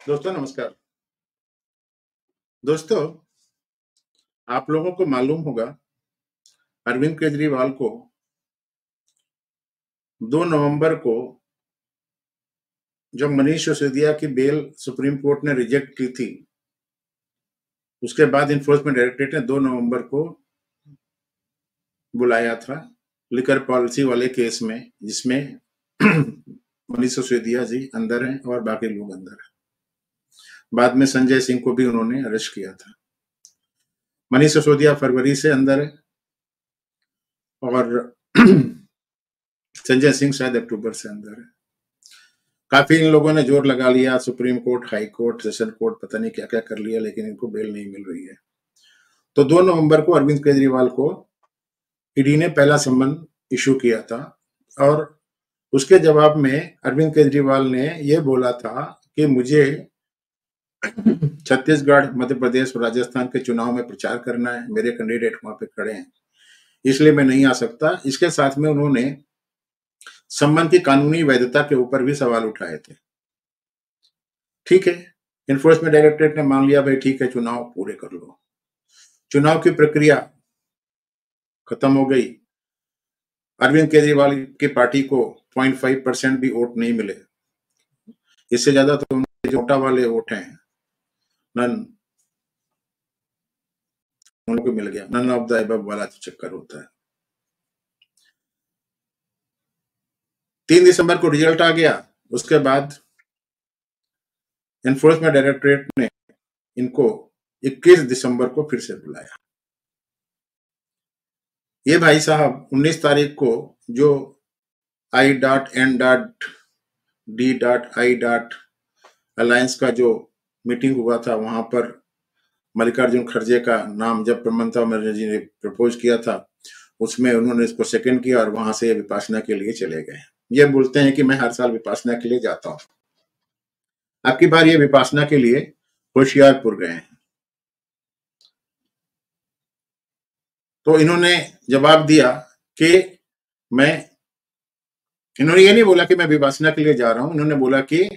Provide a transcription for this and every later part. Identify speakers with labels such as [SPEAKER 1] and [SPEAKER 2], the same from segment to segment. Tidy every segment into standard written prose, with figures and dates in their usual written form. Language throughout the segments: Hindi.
[SPEAKER 1] दोस्तों नमस्कार। दोस्तों, आप लोगों को मालूम होगा अरविंद केजरीवाल को 2 नवंबर को जब मनीष सिसोदिया की बेल सुप्रीम कोर्ट ने रिजेक्ट की थी, उसके बाद इन्फोर्समेंट डायरेक्टरेट ने 2 नवंबर को बुलाया था लिकर पॉलिसी वाले केस में, जिसमें मनीष सिसोदिया जी अंदर हैं और बाकी लोग अंदर हैं। बाद में संजय सिंह को भी उन्होंने अरेस्ट किया था। मनीष सिसोदिया फरवरी से अंदर है और संजय सिंह शायद अक्टूबर से अंदर है। काफी इन लोगों ने जोर लगा लिया, supreme court, high court, session court, पता नहीं क्या क्या कर लिया, लेकिन इनको बेल नहीं मिल रही है। तो 2 नवंबर को अरविंद केजरीवाल को ईडी ने पहला सम्मन इशू किया था और उसके जवाब में अरविंद केजरीवाल ने यह बोला था कि मुझे छत्तीसगढ़, मध्य प्रदेश और राजस्थान के चुनाव में प्रचार करना है, मेरे कैंडिडेट वहां पे खड़े हैं, इसलिए मैं नहीं आ सकता। इसके साथ में उन्होंने सम्मन की कानूनी वैधता के ऊपर भी सवाल उठाए थे। ठीक है, इन्फोर्समेंट डायरेक्टरेट ने मान लिया, भाई ठीक है, चुनाव पूरे कर लो। चुनाव की प्रक्रिया खत्म हो गई। अरविंद केजरीवाल की पार्टी को 0.5% भी वोट नहीं मिले। इससे ज्यादा तो उनके जो नोटा वाले वोट हैं, नन उन लोगों को मिल गया। नन ऑफ द एबव वाला चक्कर होता है। 3 दिसंबर को रिजल्ट आ गया। उसके बाद एनफोर्समेंट डायरेक्टरेट ने इनको 21 दिसंबर को फिर से बुलाया। ये भाई साहब 19 तारीख को जो I.N.D.I. अलायंस का जो मीटिंग हुआ था, वहां पर मल्लिकार्जुन खड़गे का नाम जब ममता बनर्जी ने प्रपोज किया था, उसमें उन्होंने इसको सेकंड किया और वहां से विपासना के लिए चले गए। ये बोलते हैं कि मैं हर साल विपासना के लिए जाता हूं। आपकी बार ये विपासना के लिए होशियारपुर गए हैं। तो इन्होंने जवाब दिया कि इन्होंने ये नहीं बोला कि मैं विपासना के लिए जा रहा हूं। इन्होंने बोला कि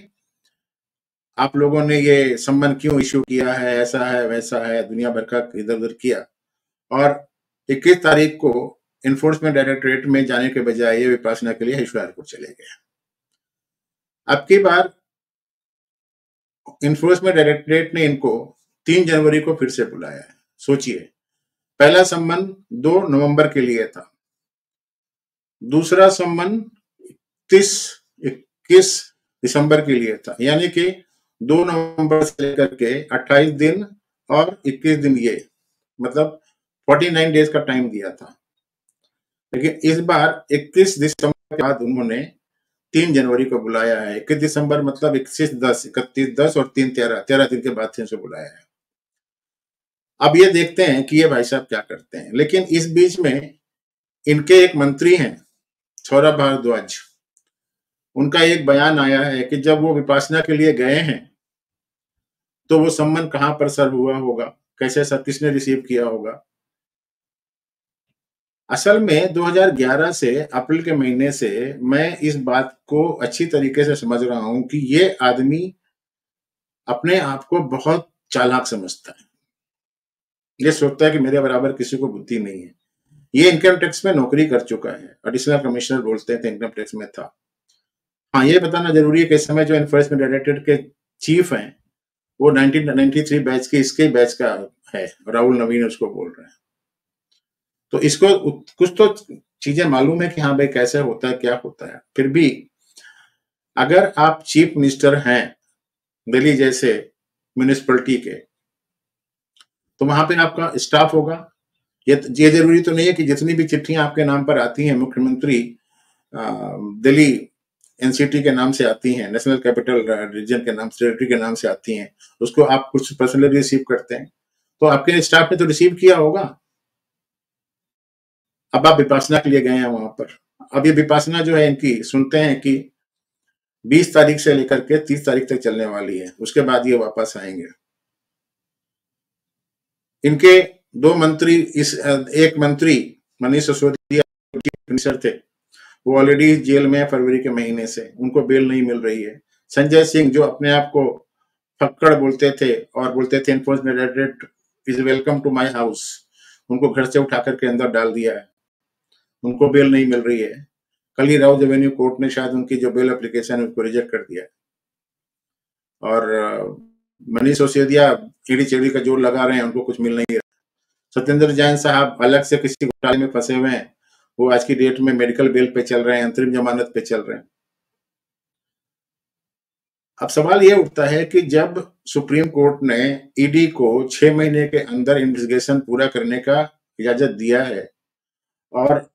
[SPEAKER 1] आप लोगों ने ये सम्मन क्यों इश्यू किया है, ऐसा है वैसा है, दुनिया भर का इधर उधर किया। और 21 तारीख को इन्फोर्समेंट डायरेक्टरेट में जाने के बजाय ये विपासना के लिए होशियारपुर चले गए। अब की बार इन्फोर्समेंट डायरेक्टरेट ने इनको 3 जनवरी को फिर से बुलाया है। सोचिए, पहला सम्मन 2 नवंबर के लिए था, दूसरा सम्मन 21 दिसंबर के लिए था, यानी कि 2 नवंबर से लेकर के 28 दिन और 21 दिन, ये मतलब 49 डेज का टाइम दिया था। लेकिन इस बार 21 दिसंबर के बाद उन्होंने 3 जनवरी को बुलाया है। 21 दिसंबर मतलब 21-10, 31-10 और 3-13, 13 दिन के बाद फिर से बुलाया है। अब ये देखते हैं कि ये भाई साहब क्या करते हैं। लेकिन इस बीच में इनके एक मंत्री हैं, सौरभ भारद्वाज, उनका एक बयान आया है कि जब वो विपासना के लिए गए हैं तो वो सम्मन कहां पर सर्व हुआ होगा, कैसे सब किसने रिसीव किया होगा। असल में 2011 से अप्रैल के महीने से मैं इस बात को अच्छी तरीके से समझ रहा हूं कि ये आदमी अपने आप को बहुत चालाक समझता है। ये सोचता है कि मेरे बराबर किसी को बुद्धि नहीं है। ये इनकम टैक्स में नौकरी कर चुका है, एडिशनल कमिश्नर बोलते थे, इनकम टैक्स में था। हाँ, ये बताना जरूरी है कि इस समय जो एनफोर्समेंट डायरेक्टरेट के चीफ हैं वो 1993 बैच के इसके बैच का है, राहुल नवीन उसको बोल रहे हैं। तो इसको कुछ तो चीजें मालूम है कि हाँ भाई कैसे होता है, क्या होता है। फिर भी अगर आप चीफ मिनिस्टर हैं दिल्ली जैसे म्यूनिसिपलिटी के, तो वहां पे आपका स्टाफ होगा। ये जरूरी तो नहीं है कि जितनी भी चिट्ठियां आपके नाम पर आती हैं, मुख्यमंत्री दिल्ली एनसीटी के नाम से आती हैं, नेशनल कैपिटल रीजन के नाम, टेरिटरी के नाम से आती हैं, उसको आप कुछ पर्सनली रिसीव करते हैं, तो आपके स्टाफ ने तो रिसीव किया होगा। अब आप विपासना के लिए गए हैं वहां पर। अब ये विपासना जो है इनकी, सुनते हैं कि 20 तारीख से लेकर के 30 तारीख तक चलने वाली है, उसके बाद ये वापस आएंगे। इनके 2 मंत्री, एक मंत्री मनीष सिसोदिया मिनिस्टर थे, वो ऑलरेडी जेल में है फरवरी के महीने से, उनको बेल नहीं मिल रही है। संजय सिंह जो अपने आप को फक्कड़ बोलते थे और बोलते थे enforcement directorate is welcome to my house, उनको घर से उठा करके अंदर डाल दिया है, उनको बेल नहीं मिल रही है। कल ही राउज एवेन्यू कोर्ट ने शायद उनकी जो बेल एप्लीकेशन है उसको रिजेक्ट कर दिया है। और मनीष सिसोदिया ईडी चीड़ी का जोर लगा रहे हैं, उनको कुछ मिल नहीं रहा। सत्येंद्र जैन साहब अलग से किसी घोटाले में फंसे हुए हैं, वो आज की डेट में मेडिकल बेल पे चल रहे हैं, अंतरिम जमानत पे चल रहे हैं। अब सवाल ये उठता है कि जब सुप्रीम कोर्ट ने ईडी को 6 महीने के अंदर इन्वेस्टिगेशन पूरा करने का इजाजत दिया है, और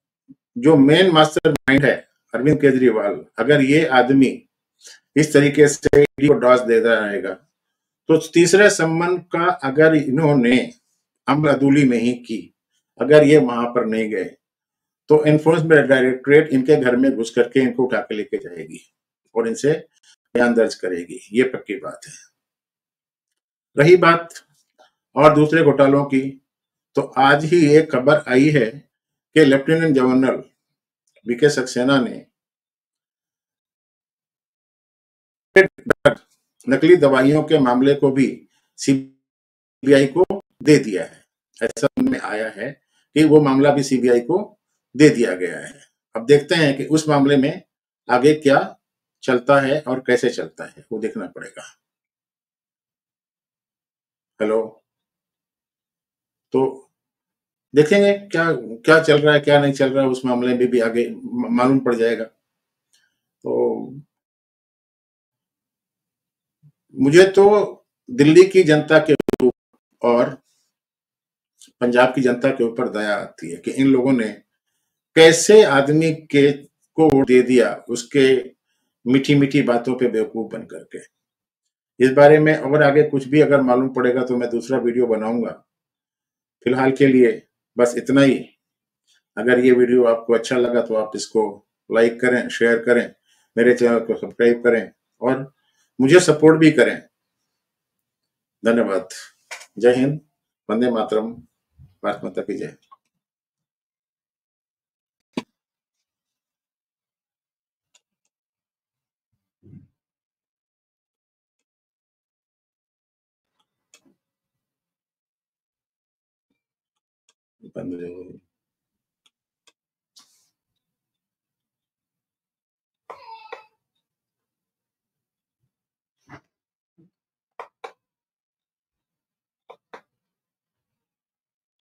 [SPEAKER 1] जो मेन मास्टर माइंड है अरविंद केजरीवाल, अगर ये आदमी इस तरीके से ईडी को डॉस देता रहेगा, तो तीसरे सम्मन का अगर इन्होंने अमल अदूली नहीं की, अगर ये वहां पर नहीं गए, तो एनफोर्समेंट डायरेक्टरेट इनके घर में घुस करके इनको उठा के लेके जाएगी और इनसे बयान दर्ज करेगी, ये पक्की बात है। रही बात और दूसरे घोटालों की, तो आज ही एक खबर आई है कि लेफ्टिनेंट जनरल वीके सक्सेना ने नकली दवाइयों के मामले को भी सीबीआई को दे दिया है। ऐसा में आया है कि वो मामला भी सीबीआई को दे दिया गया है। अब देखते हैं कि उस मामले में आगे क्या चलता है और कैसे चलता है, वो देखना पड़ेगा। हेलो, तो देखेंगे क्या क्या चल रहा है, क्या नहीं चल रहा है, उस मामले में भी आगे मालूम पड़ जाएगा। तो मुझे तो दिल्ली की जनता के और पंजाब की जनता के ऊपर दया आती है कि इन लोगों ने कैसे आदमी के को वोट दे दिया, उसके मीठी मीठी बातों पे बेवकूफ बन करके। इस बारे में और आगे कुछ भी अगर मालूम पड़ेगा तो मैं दूसरा वीडियो बनाऊंगा। फिलहाल के लिए बस इतना ही। अगर ये वीडियो आपको अच्छा लगा तो आप इसको लाइक करें, शेयर करें, मेरे चैनल को सब्सक्राइब करें और मुझे सपोर्ट भी करें। धन्यवाद। जय हिंद, वंदे मातरम, भारत माता की जय। बंद हो जाएगा।